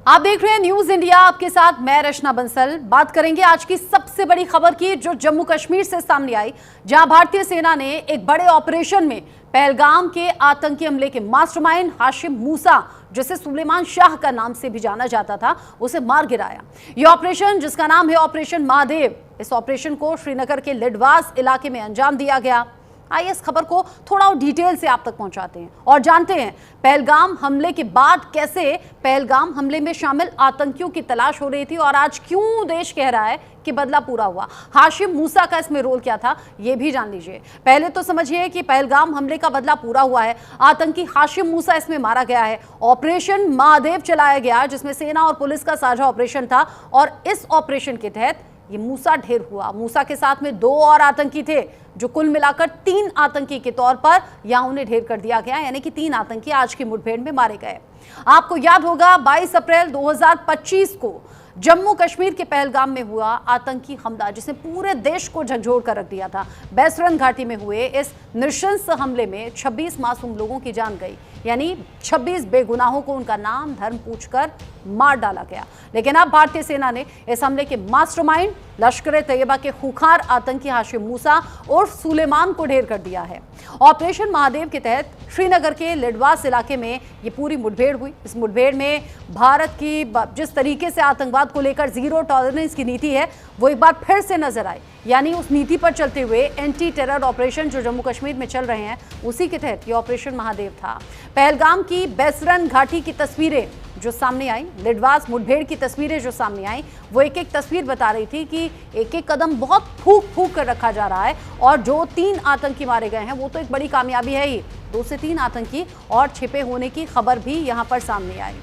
आप देख रहे हैं न्यूज इंडिया, आपके साथ मैं रचना बंसल। बात करेंगे आज की सबसे बड़ी खबर की जो जम्मू कश्मीर से सामने आई, जहां भारतीय सेना ने एक बड़े ऑपरेशन में पहलगाम के आतंकी हमले के मास्टरमाइंड हाशिम मूसा, जिसे सुलेमान शाह का नाम से भी जाना जाता था, उसे मार गिराया। यह ऑपरेशन, जिसका नाम है ऑपरेशन महादेव, इस ऑपरेशन को श्रीनगर के लिडवास इलाके में अंजाम दिया गया। आइए इस खबर को थोड़ा और डिटेल से आप तक पहुंचाते हैं और जानते हैं पहलगाम हमले के बाद कैसे पहलगाम हमले में शामिल आतंकियों की तलाश हो रही थी और आज क्यों देश कह रहा है कि बदला पूरा हुआ। हाशिम मूसा का इसमें रोल क्या था, यह भी जान लीजिए। पहले तो समझिए कि पहलगाम हमले का बदला पूरा हुआ है, आतंकी हाशिम मूसा इसमें मारा गया है। ऑपरेशन महादेव चलाया गया, जिसमें सेना और पुलिस का साझा ऑपरेशन था और इस ऑपरेशन के तहत ये मूसा ढेर हुआ। मूसा के साथ में 2 और आतंकी थे, जो कुल मिलाकर 3 आतंकी के तौर पर यहां उन्हें ढेर कर दिया गया, यानी कि 3 आतंकी आज की मुठभेड़ में मारे गए। आपको याद होगा 22 अप्रैल 2025 को जम्मू कश्मीर के पहलगाम में हुआ आतंकी हमला, जिसने पूरे देश को झकझोर कर रख दिया था। बैसरन घाटी में हुए इस नृशंस हमले में 26 मासूम लोगों की जान गई, यानी 26 बेगुनाहों को उनका नाम धर्म पूछकर मार डाला गया। लेकिन अब भारतीय सेना ने इस हमले के मास्टरमाइंड लश्कर-ए-तैयबा के खूंखार आतंकी हाशिम मूसा उर्फ सुलेमान को ढेर कर दिया है। ऑपरेशन महादेव के तहत श्रीनगर के लिडवास इलाके में ये पूरी मुठभेड़ हुई। इस मुठभेड़ में भारत की जिस तरीके से आतंकवाद को लेकर जीरो टॉलरेंस की नीति है, वो एक बार फिर से नजर आई। यानी उस नीति पर चलते हुए एंटी टेरर ऑपरेशन जो जम्मू कश्मीर में चल रहे हैं, उसी के तहत ये ऑपरेशन महादेव था। पहलगाम की बैसरन घाटी की तस्वीरें जो सामने आई, लिडवास मुठभेड़ की तस्वीरें जो सामने आई, वो एक एक तस्वीर बता रही थी कि एक एक कदम बहुत फूंक फूंक कर रखा जा रहा है और जो 3 आतंकी मारे गए हैं वो तो एक बड़ी कामयाबी है ही। 2 से 3 आतंकी और छिपे होने की खबर भी यहां पर सामने आई।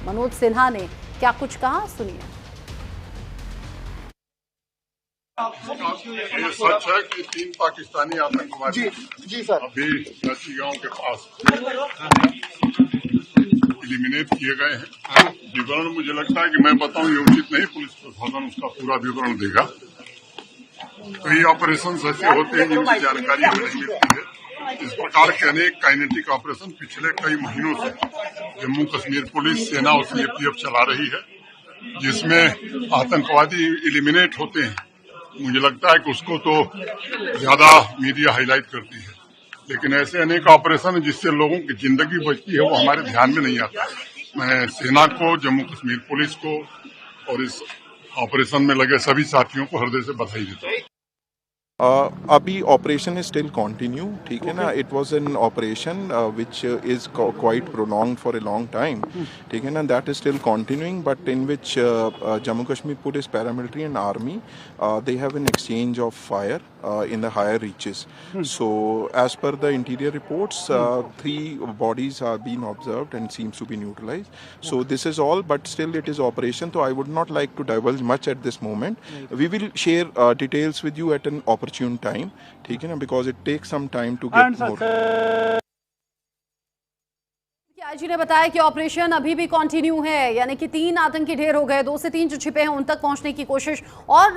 मनोज सिन्हा ने क्या कुछ कहा, सुनिए। ये सच है कि 3 पाकिस्तानी आतंकवादी जी सर अभी नसी गांव के पास एलिमिनेट किए गए हैं। विवरण मुझे लगता है कि मैं बताऊं ये उचित नहीं, पुलिस प्रशासन उसका पूरा विवरण देगा। कई ऑपरेशन ऐसे होते हैं जिनकी जानकारी हमें नहीं मिलती है। इस प्रकार के अनेक काइनेटिक ऑपरेशन पिछले कई महीनों से जम्मू कश्मीर पुलिस, सेना और सीआरपीएफ चला रही है, जिसमें आतंकवादी एलिमिनेट होते हैं। मुझे लगता है कि उसको तो ज्यादा मीडिया हाईलाइट करती है, लेकिन ऐसे अनेक ऑपरेशन जिससे लोगों की जिंदगी बचती है वो हमारे ध्यान में नहीं आता। मैं सेना को, जम्मू कश्मीर पुलिस को और इस ऑपरेशन में लगे सभी साथियों को हृदय से बधाई देता हूँ। अभी ऑपरेशन इज स्टिल कंटिन्यू, ठीक है ना। It was an operation which is quite prolonged for a long time, ठीक है ना। That is still continuing, but in which Jammu Kashmir police, paramilitary and army they have an exchange of fire in the higher reaches. So as per the interior reports, 3 bodies are being observed and seems to be neutralized. So this is all, but still it is operation, so I would not like to divulge much at this moment. We will share details with you at an opportune time, ठीक है ना, because it takes some time to get more. IG ने बताया कि operation अभी भी continue है, यानी कि 3 आतंकी ढेर हो गए, 2 से 3 जो छिपे हैं उन तक पहुंचने की कोशिश। और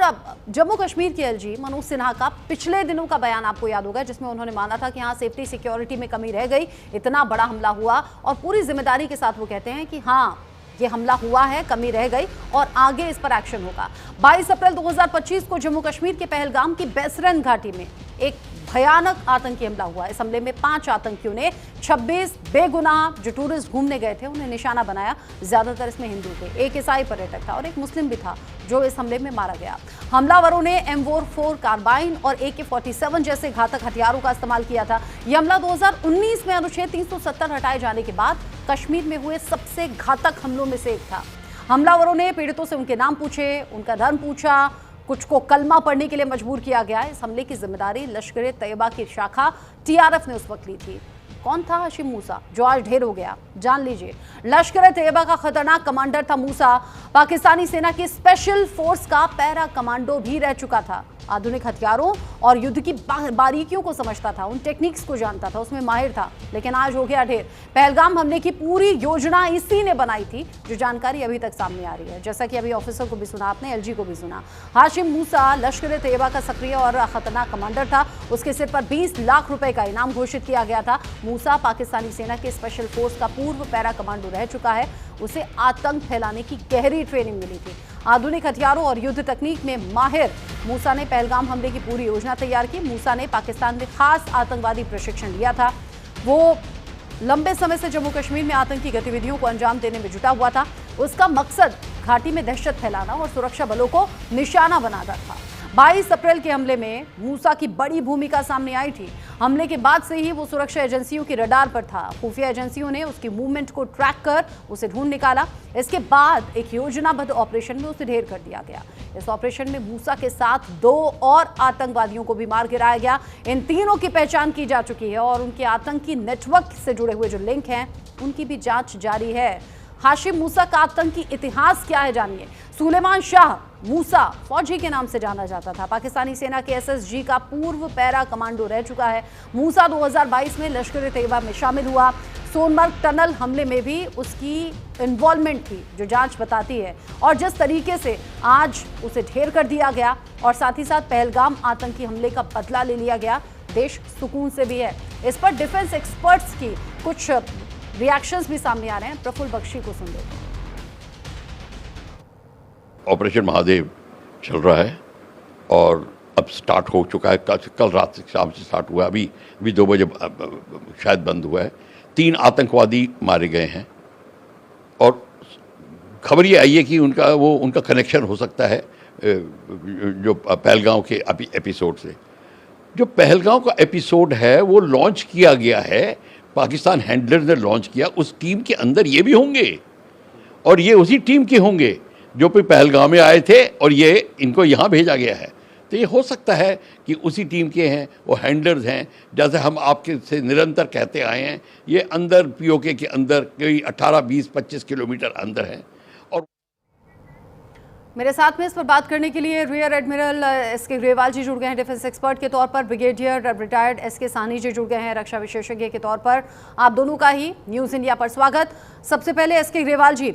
जम्मू कश्मीर के एलजी मनोज सिन्हा का पिछले दिनों का बयान आपको याद होगा, जिसमें उन्होंने माना था कि हाँ, सेफ्टी सिक्योरिटी में कमी रह गई, इतना बड़ा हमला हुआ और पूरी जिम्मेदारी के साथ वो कहते हैं कि हाँ, ये हमला हुआ है, कमी रह गई और आगे इस पर एक्शन होगा। 22 अप्रैल 2025 को जम्मू कश्मीर के पहलगाम की बैसरन घाटी में एक भयानक आतंकी हमला हुआ। इस हमले में 5 आतंकियों ने 26 बेगुनाह जो टूरिस्ट घूमने गए थे उन्हें निशाना बनाया। ज्यादातर इसमें हिंदू थे, एक ईसाई पर्यटक था और एक मुस्लिम भी था जो इस हमले में मारा गया। हमलावरों ने M4 कार्बाइन और AK-47 जैसे घातक हथियारों का इस्तेमाल किया था। यह हमला 2019 में अनुच्छेद 370 हटाए जाने के बाद कश्मीर में हुए सबसे घातक हमलों में से एक था। हमलावरों ने पीड़ितों से उनके नाम पूछे, उनका धर्म पूछा, कुछ को कलमा पढ़ने के लिए मजबूर किया गया। इस हमले की जिम्मेदारी लश्कर-ए-तैयबा की शाखा TRF ने उस वक्त ली थी। कौन था हाशिम मूसा जो आज ढेर हो गया, जान लीजिए। लश्कर-ए-तैयबा का खतरनाक कमांडर था मूसा, पाकिस्तानी सेना की स्पेशल फोर्स का पैरा कमांडो भी रह चुका था। आधुनिक हथियारों और युद्ध की बारीकियों को समझता था, उन टेक्निक्स को जानता था, उसमें माहिर था, लेकिन आज हो गया ढेर। पहलगाम हमले की पूरी योजना इसी ने बनाई थी, जो जानकारी अभी तक सामने आ रही है। जैसा कि अभी ऑफिसर को भी सुना आपने, एलजी को भी सुना। हाशिम मूसा लश्कर-ए-तैयबा का सक्रिय और खतरनाक कमांडर था। उसके सिर पर 20 लाख रुपए का इनाम घोषित किया गया था। मूसा पाकिस्तानी सेना के स्पेशल फोर्स का पूर्व पैरा कमांडो रह चुका है। उसे आतंक फैलाने की गहरी ट्रेनिंग मिली थी। आधुनिक हथियारों और युद्ध तकनीक में माहिर मूसा ने पहलगाम हमले की पूरी योजना तैयार की। मूसा ने पाकिस्तान में खास आतंकवादी प्रशिक्षण लिया था। वो लंबे समय से जम्मू कश्मीर में आतंकी गतिविधियों को अंजाम देने में जुटा हुआ था। उसका मकसद घाटी में दहशत फैलाना और सुरक्षा बलों को निशाना बनाना था। 22 अप्रैल के हमले में मूसा की बड़ी भूमिका सामने आई थी। हमले के बाद से ही वो सुरक्षा एजेंसियों की रडार पर था। खुफिया एजेंसियों ने उसकी मूवमेंट को ट्रैक कर उसे ढूंढ निकाला। इसके बाद एक योजनाबद्ध ऑपरेशन में उसे ढेर कर दिया गया। इस ऑपरेशन में मूसा के साथ 2 और आतंकवादियों को भी मार गिराया गया। इन तीनों की पहचान की जा चुकी है और उनके आतंकी नेटवर्क से जुड़े हुए जो लिंक हैं उनकी भी जांच जारी है। हाशिम मूसा का आतंकी इतिहास क्या है, जानिए। सुलेमान शाह मूसा फौजी के नाम से जाना जाता था। पाकिस्तानी सेना के एसएसजी का पूर्व पैरा कमांडो रह चुका है। मूसा 2022 में लश्कर-ए-तैयबा में शामिल हुआ। सोनमर्ग टनल हमले में भी उसकी इन्वॉल्वमेंट थी, जो जांच बताती है। और जिस तरीके से आज उसे ढेर कर दिया गया और साथ ही साथ पहलगाम आतंकी हमले का बदला ले लिया गया, देश सुकून से भी है। इस पर डिफेंस एक्सपर्ट्स की कुछ रिएक्शंस भी सामने आ रहे हैं। प्रफुल्ल बख्शी को सुन लेते हैं। ऑपरेशन महादेव चल रहा है और अब स्टार्ट हो चुका है। कल रात से शाम से स्टार्ट हुआ है। अभी 2 बजे शायद बंद हुआ है। 3 आतंकवादी मारे गए हैं और खबर ये आई है कि उनका कनेक्शन हो सकता है जो पहलगांव के एपिसोड से। जो पहलगांव का एपिसोड है वो लॉन्च किया गया है, पाकिस्तान हैंडलर ने लॉन्च किया। उस टीम के अंदर ये भी होंगे और ये उसी टीम के होंगे जो भी पहलगाम में आए थे और ये इनको यहाँ भेजा गया है। तो ये हो सकता है कि उसी टीम के हैं, वो हैंडलर्स हैं। जैसे हम आपके से निरंतर कहते आए हैं, ये अंदर पीओके के अंदर कोई 18, 20, 25 किलोमीटर अंदर हैं। और मेरे साथ में इस पर बात करने के लिए रियर एडमिरल एसके ग्रेवाल जी जुड़ गए हैं डिफेंस एक्सपर्ट के तौर पर। Brigadier retired SK Sahni ji जुड़ गए हैं रक्षा विशेषज्ञ के तौर पर। आप दोनों का ही न्यूज़ इंडिया पर स्वागत। सबसे पहले एसके ग्रेवाल जी,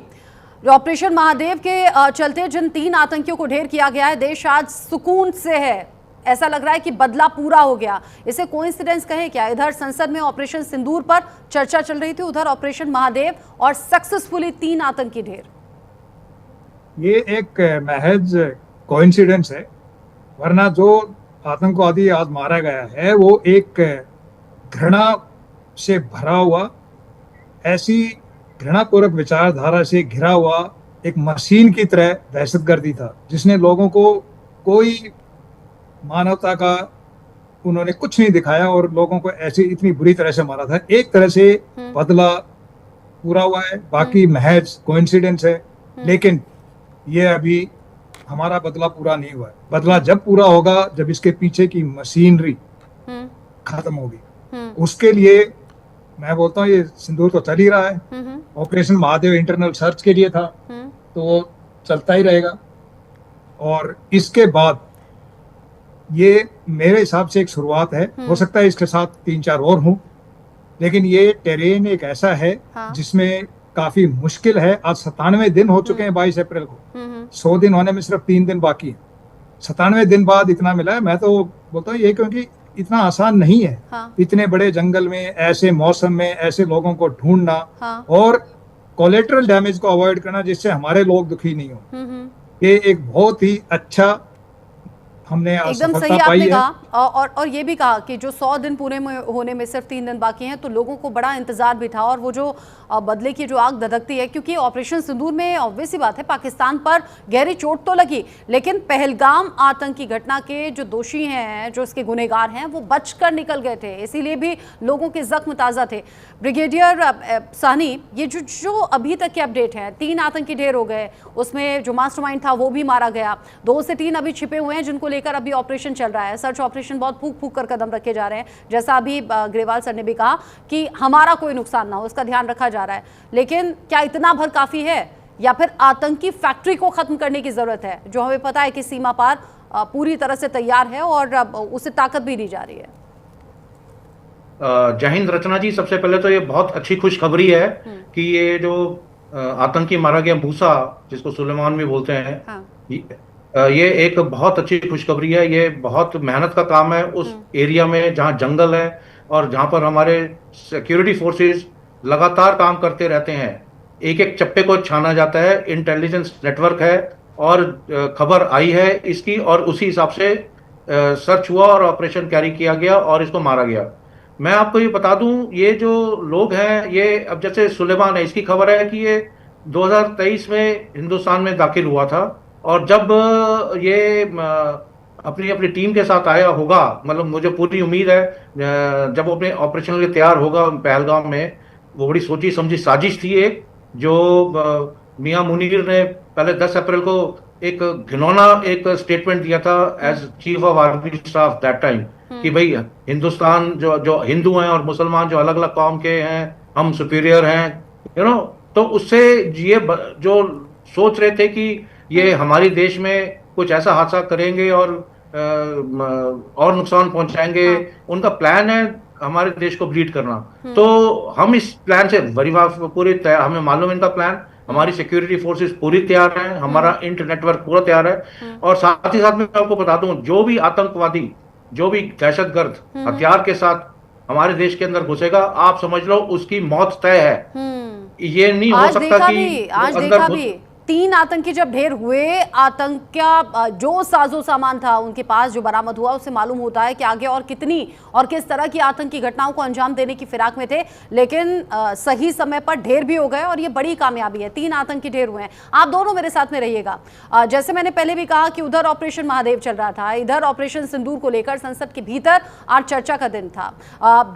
ऑपरेशन महादेव के चलते जिन 3 आतंकियों को ढेर किया गया है, देश आज सुकून से है। ऐसा लग रहा है कि बदला पूरा हो गया। इसे कोइंसिडेंस कहें क्या? इधर संसद में ऑपरेशन सिंदूर पर चर्चा चल रही थी, उधर ऑपरेशन महादेव और सक्सेसफुली 3 आतंकी ढेर। ये एक महज कोइंसिडेंस है, वरना जो आतंकवादी आज मारा गया है वो एक घृणा से भरा हुआ, ऐसी घृणापूर्वक विचारधारा से घिरा हुआ एक मशीन की तरह दहशतगर्दी था, जिसने लोगों को कोई मानवता का उन्होंने कुछ नहीं दिखाया और लोगों को ऐसे इतनी बुरी तरह से मारा था। एक तरह से बदला पूरा हुआ है, बाकी महज कोइंसिडेंस है। लेकिन ये अभी हमारा बदला पूरा नहीं हुआ है। बदला जब पूरा होगा, जब इसके पीछे की मशीनरी खत्म होगी। उसके लिए मैं बोलता हूँ ये सिंदूर तो चल ही रहा है। ऑपरेशन महादेव इंटरनल सर्च के लिए था, तो वो चलता ही रहेगा। और इसके बाद ये मेरे हिसाब से एक शुरुआत है। हो सकता है इसके साथ 3-4 और हों, लेकिन ये टेरेन एक ऐसा है जिसमें काफी मुश्किल है। आज 97 दिन हो चुके हैं 22 अप्रैल को। 100 दिन होने में सिर्फ 3 दिन बाकी है। 97 दिन बाद इतना मिला है। मैं तो बोलता हूँ ये क्योंकि इतना आसान नहीं है। इतने बड़े जंगल में, ऐसे मौसम में, ऐसे लोगों को ढूंढना और कोलेटरल डैमेज को अवॉइड करना जिससे हमारे लोग दुखी नहीं हो। ये एक बहुत ही अच्छा हमने एकदम सही आपने कहा। और ये भी कहा कि जो 100 दिन पूरे होने में सिर्फ 3 दिन बाकी हैं, तो लोगों को बड़ा इंतजार भी था। और वो जो बदले की जो आग धधकती है, क्योंकि ऑपरेशन सिंदूर में ऑब्वियस सी बात है पाकिस्तान पर गहरी चोट तो लगी, लेकिन पहलगाम आतंकी घटना के जो दोषी हैं, जो इसके गुनहगार हैं, वो बचकर निकल गए थे। इसीलिए भी लोगों के जख्म ताज़ा थे। ब्रिगेडियर साहनी, ये जो अभी तक के अपडेट हैं, 3 आतंकी ढेर हो गए, उसमें जो मास्टरमाइंड था वो भी मारा गया। 2 से 3 अभी छिपे हुए हैं जिनको लेकर अभी ऑपरेशन चल रहा है। सर्च ऑपरेशन बहुत फूक फूक कर कदम रखे जा रहे हैं। जैसा अभी ग्रेवाल सर ने भी कहा कि हमारा कोई नुकसान ना हो, उसका ध्यान रखा जा रहा है। लेकिन क्या इतना भर काफी है या फिर आतंकी फैक्ट्री को खत्म करने की जरूरत है? जो हमें पता है कि सीमा पार पूरी तरह से तैयार है और उसे ताकत भी दी जा रही है? जय हिंद रचना जी, सबसे पहले तो ये बहुत अच्छी खुशखबरी है कि ये जो आतंकी मारा गया मूसा, जिसको सुलेमान भी बोलते हैं, हाँ। ये एक बहुत अच्छी खुशखबरी है। ये बहुत मेहनत का काम है उस एरिया में जहां जंगल है और जहां पर हमारे सिक्योरिटी फोर्सेस लगातार काम करते रहते हैं। एक एक चप्पे को छाना जाता है, इंटेलिजेंस नेटवर्क है और खबर आई है इसकी, और उसी हिसाब से सर्च हुआ और ऑपरेशन कैरी किया गया और इसको मारा गया। मैं आपको ये बता दूं, ये जो लोग हैं, ये अब जैसे सुलेमान है, इसकी खबर है कि ये 2023 में हिंदुस्तान में दाखिल हुआ था और जब ये अपनी अपनी टीम के साथ आया होगा, मतलब मुझे पूरी उम्मीद है जब अपने ऑपरेशन के लिए तैयार होगा पहलगाम में, वो बड़ी सोची समझी साजिश थी एक, जो मियां मुनीर ने पहले 10 अप्रैल को एक घिनौना एक स्टेटमेंट दिया था as chief of army staff that time कि भाई हिंदुस्तान जो हिंदू हैं और मुसलमान जो अलग अलग कौम के हैं, हम सुपीरियर हैं, तो उससे ये जो सोच रहे थे कि ये हमारे देश में कुछ ऐसा हादसा करेंगे और नुकसान पहुंचाएंगे, उनका प्लान है हमारे देश को ब्लीड करना। तो हम इस प्लान से पूरी तैयार, हमें मालूम है इनका प्लान, हमारी सिक्योरिटी फोर्सेस पूरी तैयार है, हमारा इंटर नेटवर्क पूरा तैयार है। और साथ ही साथ मैं आपको बता दूं, जो भी आतंकवादी, जो भी दहशतगर्द हथियार के साथ हमारे देश के अंदर घुसेगा, आप समझ लो उसकी मौत तय है। ये नहीं हो सकता कि आज देखा भी 3 आतंकी जब ढेर हुए, आतंक का जो साजो सामान था उनके पास जो बरामद हुआ, उससे मालूम होता है कि आगे और कितनी और किस तरह की आतंकी घटनाओं को अंजाम देने की फिराक में थे, लेकिन सही समय पर ढेर भी हो गए और ये बड़ी कामयाबी है। 3 आतंकी ढेर हुए हैं। आप दोनों मेरे साथ में रहिएगा। जैसे मैंने पहले भी कहा कि उधर ऑपरेशन महादेव चल रहा था, इधर ऑपरेशन सिंदूर को लेकर संसद के भीतर आज चर्चा का दिन था।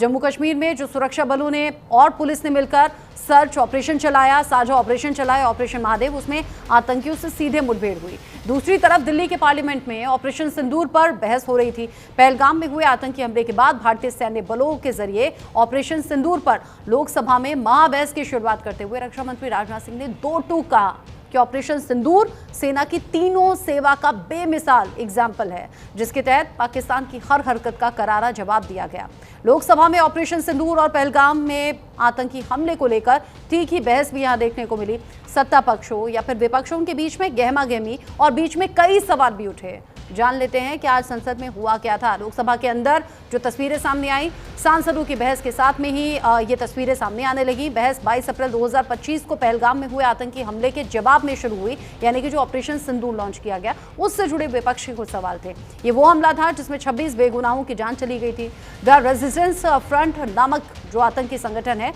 जम्मू कश्मीर में जो सुरक्षा बलों ने और पुलिस ने मिलकर सर्च ऑपरेशन चलाया, साझा ऑपरेशन चलाया, ऑपरेशन महादेव, उसमें आतंकियों से सीधे मुठभेड़ हुई। दूसरी तरफ दिल्ली के पार्लियामेंट में ऑपरेशन सिंदूर पर बहस हो रही थी। पहलगाम में हुए आतंकी हमले के बाद भारतीय सैन्य बलों के जरिए ऑपरेशन सिंदूर पर लोकसभा में महाबहस की शुरुआत करते हुए रक्षा मंत्री राजनाथ सिंह ने 2 टूक कहा कि ऑपरेशन सिंदूर सेना की तीनों सेवा का बेमिसाल एग्जाम्पल है, जिसके तहत पाकिस्तान की हर हरकत का करारा जवाब दिया गया। लोकसभा में ऑपरेशन सिंदूर और पहलगाम में आतंकी हमले को लेकर ठीक ही बहस भी यहां देखने को मिली। सत्ता पक्ष हो या फिर विपक्षों के बीच में गहमा गहमी और बीच में कई सवाल भी उठे। जान लेते हैं कि आज संसद में हुआ क्या था। लोकसभा के अंदर जो तस्वीरें सामने आई, सांसदों की बहस के साथ में ही ये तस्वीरें सामने आने लगी। बहस 22 अप्रैल 2025 को पहलगाम में हुए आतंकी हमले के जवाब में शुरू हुई, यानी कि जो ऑपरेशन सिंदूर लॉन्च किया गया उससे जुड़े विपक्ष के कुछ सवाल थे। ये वो हमला था जिसमें 26 बेगुनाहों की जान चली गई थी। द रेजिस्टेंस फ्रंट नामक जो आतंकी संगठन है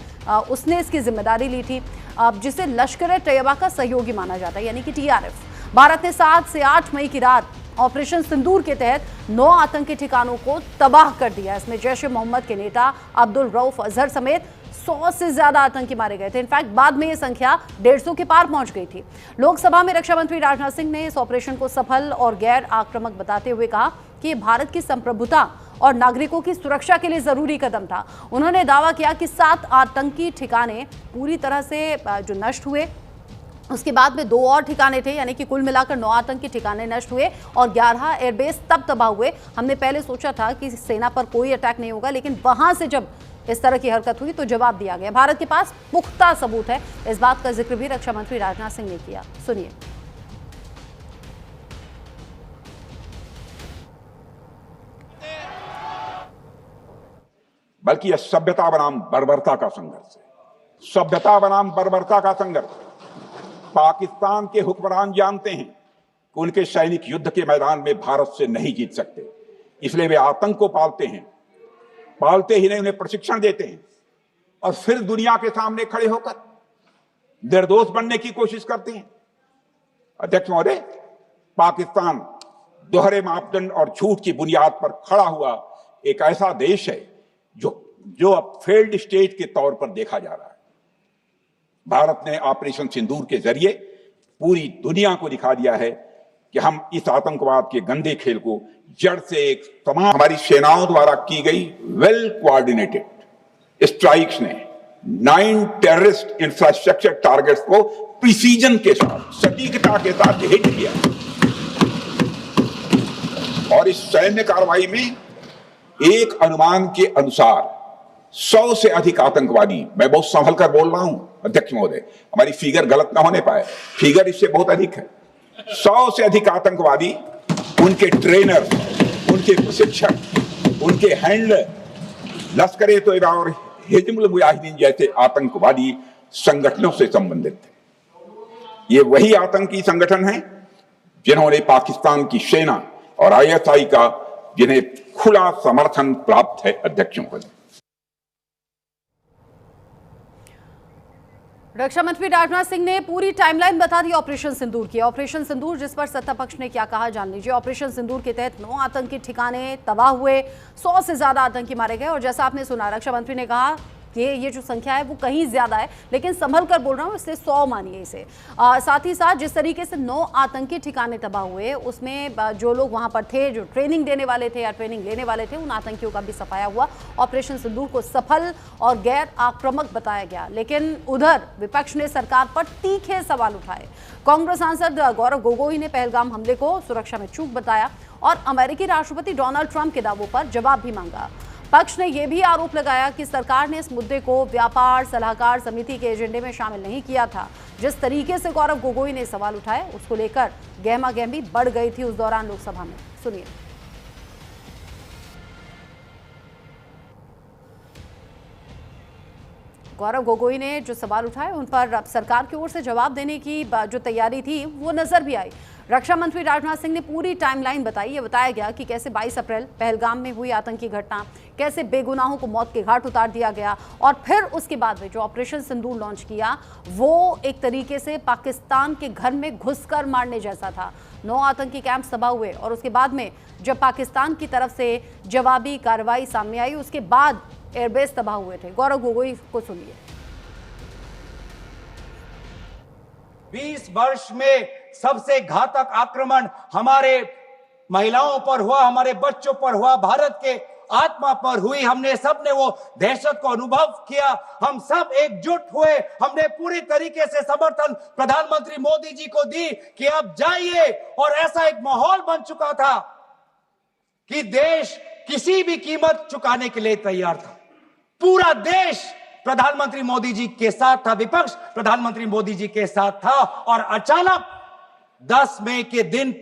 उसने इसकी जिम्मेदारी ली थी, जिसे लश्कर-ए-तैयबा का सहयोगी माना जाता है, यानी कि TRF। भारत ने 7 से 8 मई की रात ऑपरेशन सिंदूर के तहत 9 आतंकी ठिकानों को तबाह कर दिया। इसमें जैश ए मोहम्मद के नेता अब्दुल रऊफ अजहर समेत 100 से ज्यादा आतंकी मारे गए थे। इनफैक्ट बाद में यह संख्या 150 के पार पहुंच गई थी। लोकसभा में रक्षा मंत्री राजनाथ सिंह ने इस ऑपरेशन को सफल और गैर आक्रामक बताते हुए कहा कि ये भारत की संप्रभुता और नागरिकों की सुरक्षा के लिए जरूरी कदम था। उन्होंने दावा किया कि 7 आतंकी ठिकाने पूरी तरह से जो नष्ट हुए, उसके बाद में 2 और ठिकाने थे, यानी कि कुल मिलाकर 9 आतंकी ठिकाने नष्ट हुए और 11 एयरबेस तब तबाह हुए। हमने पहले सोचा था कि सेना पर कोई अटैक नहीं होगा, लेकिन वहां से जब इस तरह की हरकत हुई तो जवाब दिया गया। भारत के पास पुख्ता सबूत है। इस बात का जिक्र भी रक्षा मंत्री राजनाथ सिंह ने किया। सुनिए। बल्कि यह सभ्यता बनाम बर्बरता का संघर्ष है। सभ्यता बनाम बर्बरता का संघर्ष। पाकिस्तान के हुक्मरान जानते हैं कि उनके सैनिक युद्ध के मैदान में भारत से नहीं जीत सकते, इसलिए वे आतंक को पालते हैं। पालते ही नहीं, उन्हें प्रशिक्षण देते हैं और फिर दुनिया के सामने खड़े होकर निर्दोष बनने की कोशिश करते हैं। अध्यक्ष महोदय, पाकिस्तान दोहरे मापदंड और झूठ की बुनियाद पर खड़ा हुआ एक ऐसा देश है जो अब फेल्ड स्टेट के तौर पर देखा जा रहा है। भारत ने ऑपरेशन सिंदूर के जरिए पूरी दुनिया को दिखा दिया है कि हम इस आतंकवाद के गंदे खेल को जड़ से एक तमाम हमारी सेनाओं द्वारा की गई वेल कोऑर्डिनेटेड स्ट्राइक्स ने 9 टेररिस्ट इंफ्रास्ट्रक्चर टारगेट्स को प्रिसीजन के साथ, सटीकता के साथ हिट किया। और इस सैन्य कार्रवाई में एक अनुमान के अनुसार 100 से अधिक आतंकवादी, मैं बहुत संभल कर बोल रहा हूं अध्यक्ष महोदय, हमारी फिगर गलत ना होने पाए, फिगर इससे बहुत अधिक है, 100 से अधिक आतंकवादी, उनके ट्रेनर, उनके प्रशिक्षक, उनके हैंडलर लश्कर-ए तोयबा और हिजबुल मुजाहिदीन जैसे आतंकवादी संगठनों से संबंधित थे। ये वही आतंकी संगठन हैं जिन्होंने पाकिस्तान की सेना और आईएसआई का, जिन्हें खुला समर्थन प्राप्त है अध्यक्षों को। रक्षा मंत्री राजनाथ सिंह ने पूरी टाइमलाइन बता दी ऑपरेशन सिंदूर की। ऑपरेशन सिंदूर जिस पर सत्ता पक्ष ने क्या कहा जान लीजिए। ऑपरेशन सिंदूर के तहत 9 आतंकी ठिकाने तबाह हुए, 100 से ज्यादा आतंकी मारे गए। और जैसा आपने सुना, रक्षा मंत्री ने कहा ये जो संख्या है वो कहीं ज्यादा है, लेकिन संभल कर बोल रहा हूँ, इसलिए 100 मानिए इसे। साथ ही साथ जिस तरीके से 9 आतंकी ठिकाने तबाह हुए, उसमें जो लोग वहां पर थे, जो ट्रेनिंग देने वाले थे या ट्रेनिंग लेने वाले थे, उन आतंकियों का भी सफाया हुआ। ऑपरेशन सिंदूर को सफल और गैर आक्रामक बताया गया। लेकिन उधर विपक्ष ने सरकार पर तीखे सवाल उठाए। कांग्रेस सांसद गौरव गोगोई ने पहलगाम हमले को सुरक्षा में चूक बताया और अमेरिकी राष्ट्रपति डोनाल्ड ट्रंप के दावों पर जवाब भी मांगा। पक्ष ने यह भी आरोप लगाया कि सरकार ने इस मुद्दे को व्यापार सलाहकार समिति के एजेंडे में शामिल नहीं किया था। जिस तरीके से गौरव गोगोई ने सवाल उठाए, उसको लेकर गहमागहमी बढ़ गई थी उस दौरान लोकसभा में। सुनिए। गौरव गोगोई ने जो सवाल उठाए, उन पर अब सरकार की ओर से जवाब देने की जो तैयारी थी वो नजर भी आई। रक्षा मंत्री राजनाथ सिंह ने पूरी टाइमलाइन बताई। ये बताया गया कि कैसे 22 अप्रैल पहलगाम में हुई आतंकी घटना, कैसे बेगुनाहों को मौत के घाट उतार दिया गया और फिर उसके बाद में जो ऑपरेशन सिंदूर लॉन्च किया, वो एक तरीके से पाकिस्तान के घर में घुसकर मारने जैसा था। 9 आतंकी कैंप तबाह हुए और उसके बाद में जब पाकिस्तान की तरफ से जवाबी कार्रवाई सामने आई, उसके बाद एयरबेस तबाह हुए थे। गौरव गोगोई को सुनिए। 20 वर्ष में सबसे घातक आक्रमण हमारे महिलाओं पर हुआ, हमारे बच्चों पर हुआ, भारत के आत्मा पर हुई। हमने सबने वो दहशत को अनुभव किया। हम सब एकजुट हुए। हमने पूरी तरीके से समर्थन प्रधानमंत्री मोदी जी को दी कि आप जाइए, और ऐसा एक माहौल बन चुका था कि देश किसी भी कीमत चुकाने के लिए तैयार था। पूरा देश प्रधानमंत्री मोदी जी के साथ था, विपक्ष प्रधानमंत्री मोदी जी के साथ था। और अचानक 10 मई के दिन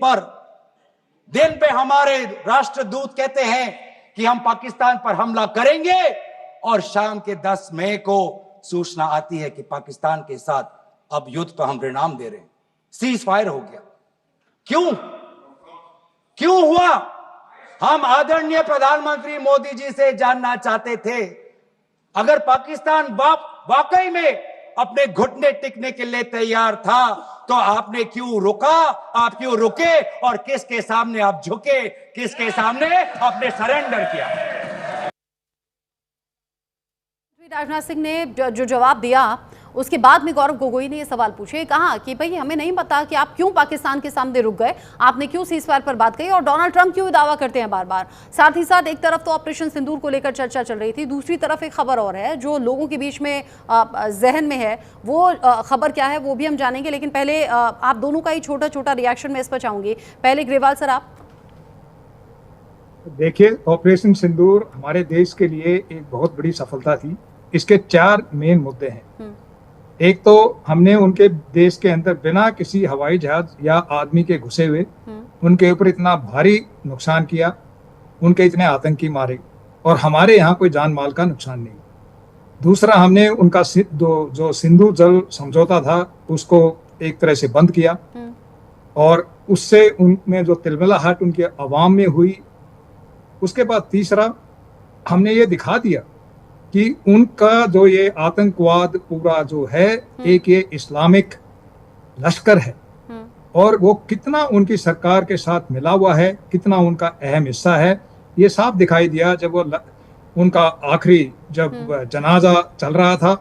पे हमारे राष्ट्रदूत कहते हैं कि हम पाकिस्तान पर हमला करेंगे, और शाम के 10 मई को सूचना आती है कि पाकिस्तान के साथ अब युद्ध पर हम परिणाम दे रहे हैं, सीज फायर हो गया। क्यों हुआ? हम आदरणीय प्रधानमंत्री मोदी जी से जानना चाहते थे, अगर पाकिस्तान वाकई में अपने घुटने टिकने के लिए तैयार था, तो आपने क्यों रुका? आप क्यों रुके और किसके सामने आप झुके? किसके सामने आपने सरेंडर किया? राजनाथ सिंह ने जो जवाब दिया, उसके बाद में गौरव गोगोई ने ये सवाल पूछे, कहा कि भाई हमें नहीं पता कि आप क्यों पाकिस्तान के सामने रुक गए, आपने क्यों सीज़फायर पर बात कही और डोनाल्ड ट्रंप क्यों दावा करते हैं बार बार। साथ ही साथ एक तरफ तो ऑपरेशन सिंदूर को लेकर चर्चा चल रही थी, दूसरी तरफ एक खबर और है जो लोगों के बीच में जहन में है। वो खबर क्या है वो भी हम जानेंगे, लेकिन पहले आप दोनों का ही छोटा छोटा रिएक्शन मैं इस पर चाहूंगी। पहले ग्रेवाल सर, आप देखिए, ऑपरेशन सिंदूर हमारे देश के लिए एक बहुत बड़ी सफलता थी। इसके 4 मेन मुद्दे हैं। एक तो हमने उनके देश के अंदर बिना किसी हवाई जहाज या आदमी के घुसे हुए उनके ऊपर इतना भारी नुकसान किया, उनके इतने आतंकी मारे, और हमारे यहाँ कोई जान माल का नुकसान नहीं। दूसरा, हमने उनका जो सिंधु जल समझौता था उसको एक तरह से बंद किया, और उससे उनमें जो तिलमिलाहट उनके अवाम में हुई। उसके बाद तीसरा, हमने ये दिखा दिया कि उनका जो ये आतंकवाद पूरा जो है एक ये इस्लामिक लश्कर है, और वो कितना उनकी सरकार के साथ मिला हुआ है, कितना उनका अहम हिस्सा है, ये साफ दिखाई दिया जब वो उनका आखिरी जब जनाजा चल रहा था,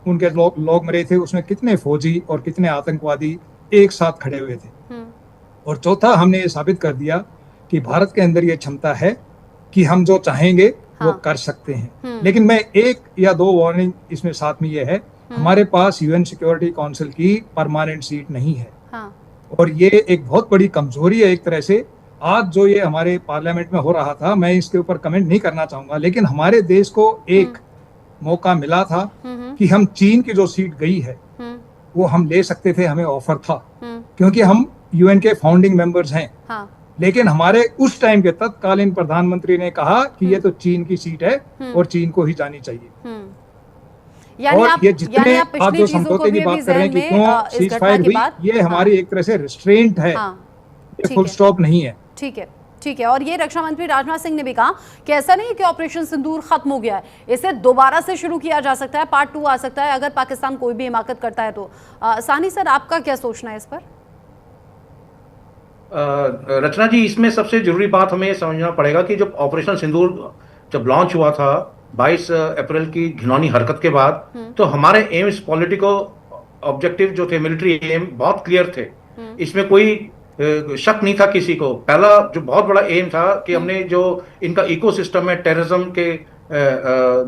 उनके लोग मरे थे, उसमें कितने फौजी और कितने आतंकवादी एक साथ खड़े हुए थे। और चौथा, हमने ये साबित कर दिया कि भारत के अंदर ये क्षमता है कि हम जो चाहेंगे वो कर सकते हैं। लेकिन मैं 1 या 2 वार्निंग इसमें साथ में ये है, हमारे पास यूएन सिक्योरिटी काउंसिल की परमानेंट सीट नहीं है, और ये एक बहुत बड़ी कमजोरी है एक तरह से आज जो ये हमारे पार्लियामेंट में हो रहा था, मैं इसके ऊपर कमेंट नहीं करना चाहूंगा, लेकिन हमारे देश को एक मौका मिला था कि हम चीन की जो सीट गई है वो हम ले सकते थे, हमें ऑफर था, क्योंकि हम यूएन के फाउंडिंग मेंबर्स हैं। हाँ। लेकिन हमारे उस टाइम के तत्कालीन प्रधानमंत्री ने कहा कि ये तो चीन की सीट है और चीन को ही जानी चाहिए। और ये जितने आप जो समझौते की बात कर रहे हैं कि क्यों सीज फायर हुई, ये हमारी एक तरह से रिस्ट्रेंट है, फुल स्टॉप नहीं है। ठीक है, ठीक है। और ये रक्षा मंत्री राजनाथ सिंह ने भी कहा कि ऐसा नहीं है कि ऑपरेशन सिंदूर खत्म हो गया है, इसे दोबारा से शुरू किया जा सकता है, पार्ट 2 आ सकता है अगर पाकिस्तान कोई भी हिमाकत करता है तो। सानी सर, आपका क्या सोचना है इस पर? रचना जी, इसमें सबसे जरूरी बात हमें समझना पड़ेगा कि जब ऑपरेशन सिंदूर जब लॉन्च हुआ था 22 अप्रैल की घिनौनी हरकत के बाद, तो हमारे एम्स, पॉलिटिको ऑब्जेक्टिव जो थे, मिलिट्री एम बहुत क्लियर थे, इसमें कोई शक नहीं था किसी को। पहला जो बहुत बड़ा एम था कि हमने जो इनका इकोसिस्टम है टेररिज्म के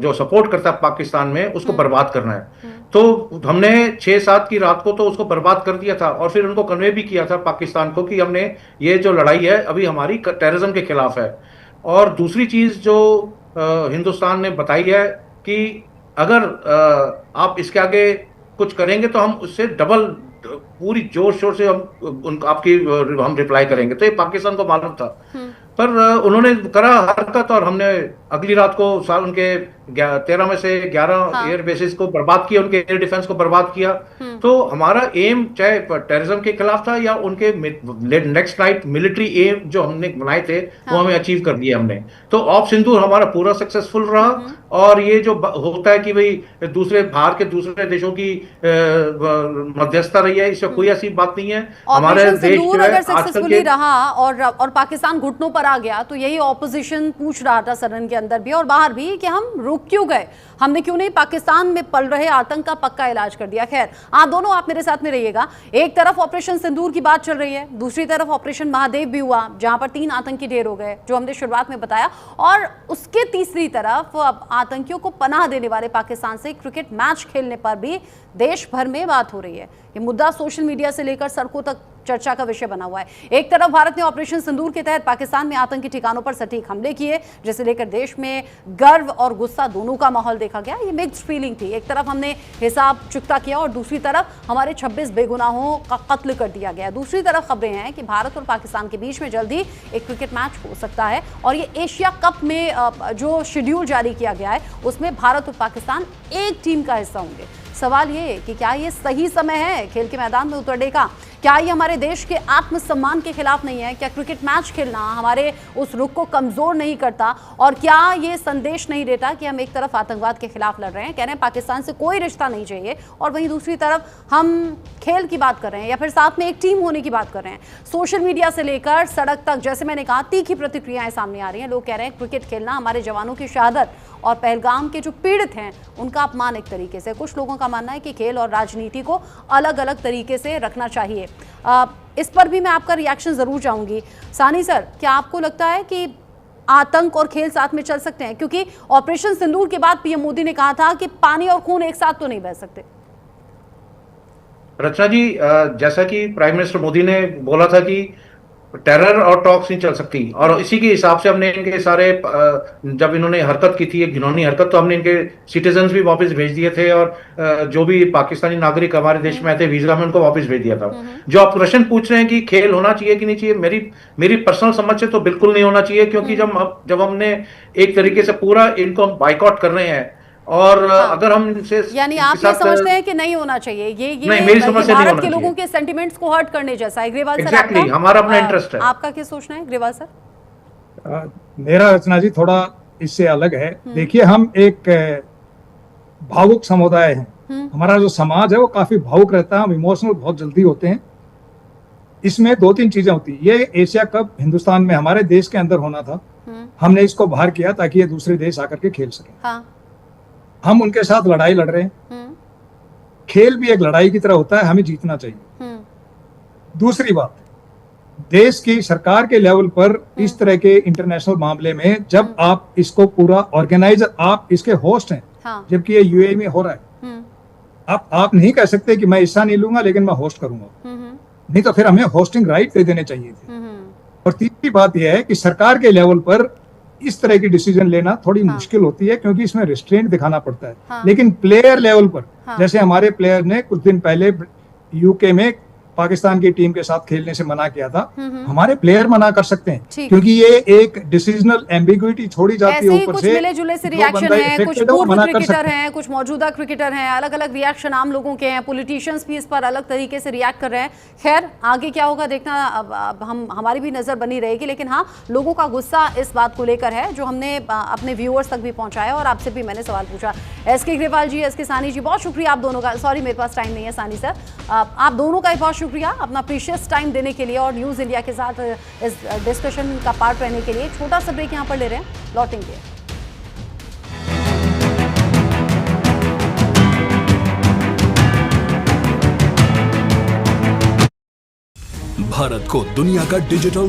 जो सपोर्ट करता है पाकिस्तान में, उसको बर्बाद करना है। तो हमने 6-7 की रात को तो उसको बर्बाद कर दिया था और फिर उनको कन्वे भी किया था पाकिस्तान को कि हमने ये जो लड़ाई है अभी हमारी टेररिज्म के खिलाफ है। और दूसरी चीज जो हिंदुस्तान ने बताई है कि अगर आप इसके आगे कुछ करेंगे तो हम उससे डबल पूरी जोर शोर से हम रिप्लाई करेंगे। तो ये पाकिस्तान को मालूम था, पर उन्होंने करा हरकत और हमने अगली रात को उनके 13 में से 11 एयर बेसिस को बर्बाद किया, उनके एयर डिफेंस को बर्बाद किया। तो हमारा एम चाहे टेररिज्म के खिलाफ था या उनके नेक्स्ट नाइट मिलिट्री एम जो हमने बनाए थे वो हमें अचीव कर दिए हमने। तो ऑफ सिंदूर हमारा पूरा सक्सेसफुल रहा। और ये जो होता है कि भाई दूसरे बाहर के दूसरे देशों की मध्यस्थता रही है, इससे कोई ऐसी बात नहीं है। हमारे देश जो है सक्सेसफुली रहा और पाकिस्तान घुटनों पर आ गया, तो यही ऑपोजिशन पूछ रहा था सदन के अंदर भी और बाहर भी कि हम रुक क्यों गए, हमने क्यों नहीं पाकिस्तान में पल रहे आतंक का पक्का इलाज कर दिया। खैर, आप दोनों आप मेरे साथ में रहिएगा। एक तरफ ऑपरेशन सिंदूर की बात चल रही है, दूसरी तरफ ऑपरेशन महादेव भी हुआ जहां पर 3 आतंकी ढेर हो गए, जो हमने शुरुआत में बताया, और उसके तीसरी तरफ अब आतंकियों को पनाह देने वाले पाकिस्तान से क्रिकेट मैच खेलने पर भी देश भर में बात हो रही है। ये मुद्दा सोशल मीडिया से लेकर सड़कों तक चर्चा का विषय बना हुआ है। एक तरफ भारत ने ऑपरेशन सिंदूर के तहत पाकिस्तान में आतंकी ठिकानों पर सटीक हमले किए, जिसे लेकर देश में गर्व और गुस्सा दोनों का माहौल देखा गया। ये मिक्स्ड फीलिंग थी, एक तरफ हमने हिसाब चुकता किया और दूसरी तरफ हमारे 26 बेगुनाहों का कत्ल कर दिया गया। दूसरी तरफ खबरें हैं कि भारत और पाकिस्तान के बीच में जल्दी एक क्रिकेट मैच हो सकता है और ये एशिया कप में जो शेड्यूल जारी किया गया है उसमें भारत और पाकिस्तान एक टीम का हिस्सा होंगे। सवाल ये कि क्या ये सही समय है खेल के मैदान में उतरने का? क्या ये हमारे देश के आत्मसम्मान के खिलाफ नहीं है? क्या क्रिकेट मैच खेलना हमारे उस रुख को कमजोर नहीं करता? और क्या ये संदेश नहीं देता कि हम एक तरफ आतंकवाद के खिलाफ लड़ रहे हैं, कह रहे हैं पाकिस्तान से कोई रिश्ता नहीं चाहिए, और वहीं दूसरी तरफ हम खेल की बात कर रहे हैं या फिर साथ में एक टीम होने की बात कर रहे हैं? सोशल मीडिया से लेकर सड़क तक, जैसे मैंने कहा, तीखी प्रतिक्रियाएं सामने आ रही हैं। लोग कह रहे हैं क्रिकेट खेलना हमारे जवानों की शहादत और पहलगाम के जो पीड़ित हैं उनका अपमान एक तरीके से। कुछ लोगों का मानना है कि खेल और राजनीति को अलग अलग तरीके से रखना चाहिए। इस पर भी मैं आपका रिएक्शन जरूर चाहूंगी। सानी सर, क्या आपको लगता है कि आतंक और खेल साथ में चल सकते हैं? क्योंकि ऑपरेशन सिंदूर के बाद पीएम मोदी ने कहा था कि पानी और खून एक साथ तो नहीं बह सकते। रचना जी, जैसा कि प्राइम मिनिस्टर मोदी ने बोला था कि टेरर और टॉक्स नहीं चल सकती, और इसी के हिसाब से हमने इनके सारे जब इन्होंने हरकत की थी, एक घिनौनी हरकत, तो हमने इनके सिटीजन्स भी वापस भेज दिए थे और जो भी पाकिस्तानी नागरिक हमारे देश में आए थे वीजा में, उनको वापस भेज दिया था। जो आप प्रश्न पूछ रहे हैं कि खेल होना चाहिए कि नहीं चाहिए, मेरी पर्सनल समझ से तो बिल्कुल नहीं होना चाहिए, क्योंकि जब हमने एक तरीके से पूरा इनको बाइकॉट कर रहे हैं और अगर हम इनसे, यानी आप ये समझते हैं कि नहीं होना चाहिए, ये नहीं, मेरी समझ से नहीं भारत के लोगों के सेंटिमेंट्स को हर्ट करने जैसा है। ग्रेवाल सर, Exactly, हमारा अपना इंटरेस्ट है। आपका क्या सोचना है ग्रेवाल सर? मेरा रचना जी थोड़ा इससे अलग है। देखिए, हम एक भावुक समुदाय हैं, हमारा जो समाज है वो काफी भावुक रहता है, हम इमोशनल बहुत जल्दी होते हैं। इसमें 2-3 चीजें होती है। ये एशिया कप हिंदुस्तान में हमारे देश के अंदर होना था, हमने इसको बाहर किया ताकि ये दूसरे देश आकर के खेल सके। हम उनके साथ लड़ाई लड़ रहे हैं। खेल भी एक लड़ाई की तरह होता है, हमें जीतना चाहिए। दूसरी बात, देश की सरकार के लेवल पर इस तरह के इंटरनेशनल मामले में जब आप इसको पूरा ऑर्गेनाइजर, आप इसके होस्ट हैं, जबकि ये यूएई में हो रहा है, आप नहीं कह सकते कि मैं हिस्सा नहीं लूंगा लेकिन मैं होस्ट करूंगा, नहीं तो फिर हमें होस्टिंग राइट दे देने चाहिए थे। और तीसरी बात यह है कि सरकार के लेवल पर इस तरह की डिसीजन लेना थोड़ी मुश्किल होती है, क्योंकि इसमें रिस्ट्रेंट दिखाना पड़ता है। लेकिन प्लेयर लेवल पर, जैसे हमारे प्लेयर ने कुछ दिन पहले यूके में पाकिस्तान की टीम के साथ खेलने से मना किया था, हमारे प्लेयर मना कर सकते हैं, क्योंकि ये एक डिसीजनल एम्बिग्युइटी छोड़ी जाती है ऊपर से। मिले जुले से रिएक्शन है, कुछ पूर्व क्रिकेटर हैं, कुछ मौजूदा क्रिकेटर हैं, अलग अलग रिएक्शन आम लोगों के हैं, पॉलिटिशियंस भी इस पर अलग तरीके से रिएक्ट कर रहे हैं। खैर आगे क्या होगा देखना, अब हमारी भी नजर बनी रहेगी। लेकिन हाँ, लोगों का गुस्सा इस बात को लेकर है जो हमने अपने व्यूअर्स तक भी पहुंचाया और आपसे भी मैंने सवाल पूछा। एसके ग्रेवाल जी, एसके सानी जी, बहुत शुक्रिया आप दोनों का। सॉरी मेरे पास टाइम नहीं है सानी सर, आप दोनों का बहुत शुक्रिया अपना प्रीशियस टाइम देने के लिए और न्यूज़ इंडिया के साथ इस डिस्कशन का पार्ट रहने के लिए। छोटा सा ब्रेक यहाँ पर ले रहे हैं, लौटेंगे। भारत को दुनिया का डिजिटल